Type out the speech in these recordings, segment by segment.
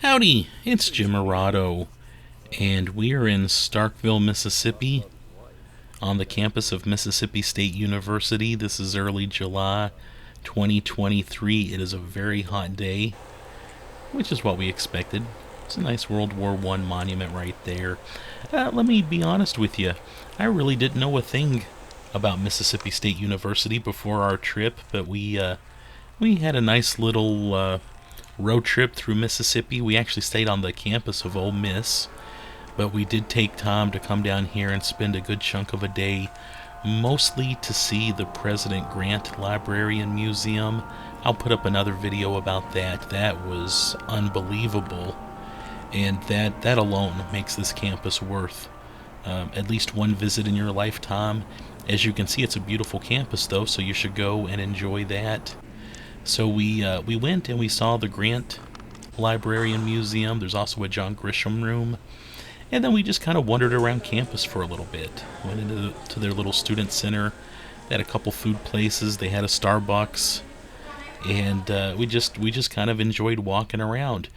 Howdy, it's Jim Morado, and we are in Starkville, Mississippi, on the campus of Mississippi State University. This is early July 2023. It is a very hot day, which is what we expected. It's a nice World War I monument right there. Let me be honest with you. I really didn't know a thing about Mississippi State University before our trip, but we had a nice little road trip through Mississippi. We actually stayed on the campus of Ole Miss, but we did take time to come down here and spend a good chunk of a day, mostly to see the President Grant Library and Museum. I'll put up another video about that. That was unbelievable, and that alone makes this campus worth at least one visit in your lifetime. As you can see, it's a beautiful campus, though, so you should go and enjoy that. So we went and we saw the Grant Library and Museum. There's also a John Grisham room. And then we just kind of wandered around campus for a little bit. Went into to their little student center. They had a couple food places. They had a Starbucks. And we just kind of enjoyed walking around.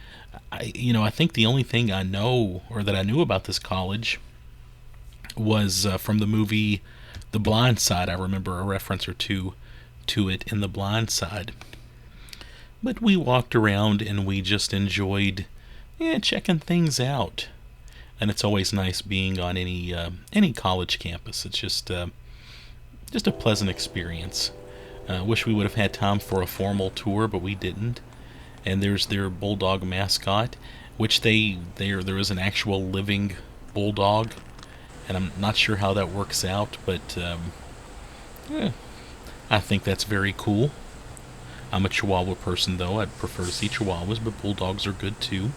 I think the only thing I know or that I knew about this college was from the movie The Blind Side. I remember a reference or two to it in The Blind Side. But we walked around and we just enjoyed checking things out. And it's always nice being on any college campus. It's just a pleasant experience. Wish we would have had time for a formal tour, but we didn't. And there's their bulldog mascot, which there is an actual living bulldog, and I'm not sure how that works out, but I think that's very cool. I'm a Chihuahua person, though. I'd prefer to see Chihuahuas, but bulldogs are good too.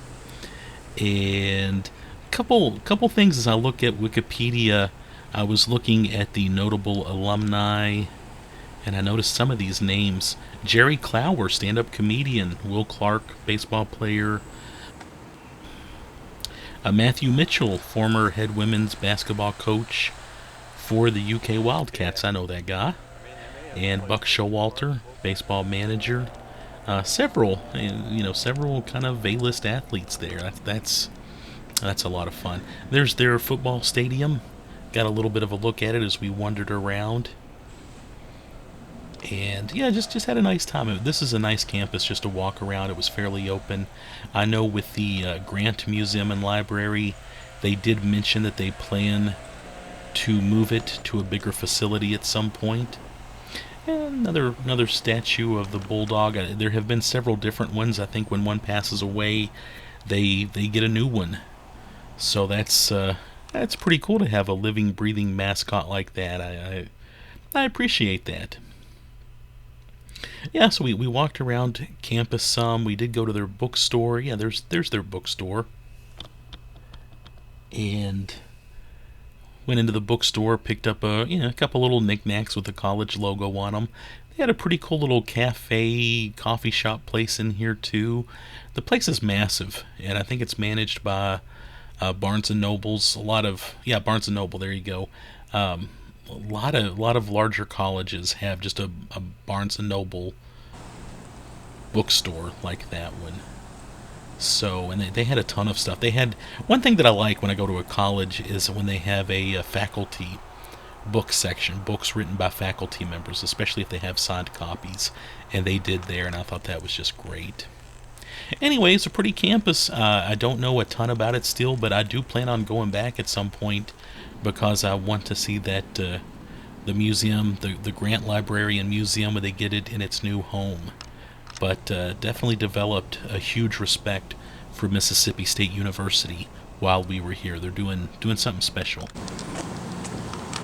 And couple things as I look at Wikipedia. I was looking at the notable alumni, and I noticed some of these names. Jerry Clower, stand-up comedian. Will Clark, baseball player. Matthew Mitchell, former head women's basketball coach for the UK Wildcats. I know that guy. And Buck Showalter, baseball manager. Several kind of A-list athletes there. That's a lot of fun. There's their football stadium. Got a little bit of a look at it as we wandered around. And yeah, just had a nice time. This is a nice campus just to walk around. It was fairly open. I know with the Grant Museum and Library, they did mention that they plan to move it to a bigger facility at some point. And another statue of the bulldog. There have been several different ones. I think when one passes away, they get a new one. So that's pretty cool to have a living, breathing mascot like that. I appreciate that. Yeah, so we walked around campus some. We did go to their bookstore. Yeah, there's their bookstore. And went into the bookstore, picked up a couple little knickknacks with the college logo on them. They had a pretty cool little cafe, coffee shop place in here too. The place is massive, and I think it's managed by Barnes and Nobles. Barnes and Noble. There you go. A lot of larger colleges have just a Barnes and Noble bookstore like that one. So, and they had a ton of stuff. They had one thing that I like when I go to a college is when they have a faculty book section, books written by faculty members, especially if they have signed copies. And they did there, and I thought that was just great. Anyway, it's a pretty campus. I don't know a ton about it still, but I do plan on going back at some point because I want to see that the museum, the Grant Library and Museum, where they get it in its new home. But definitely developed a huge respect for Mississippi State University while we were here. They're doing something special.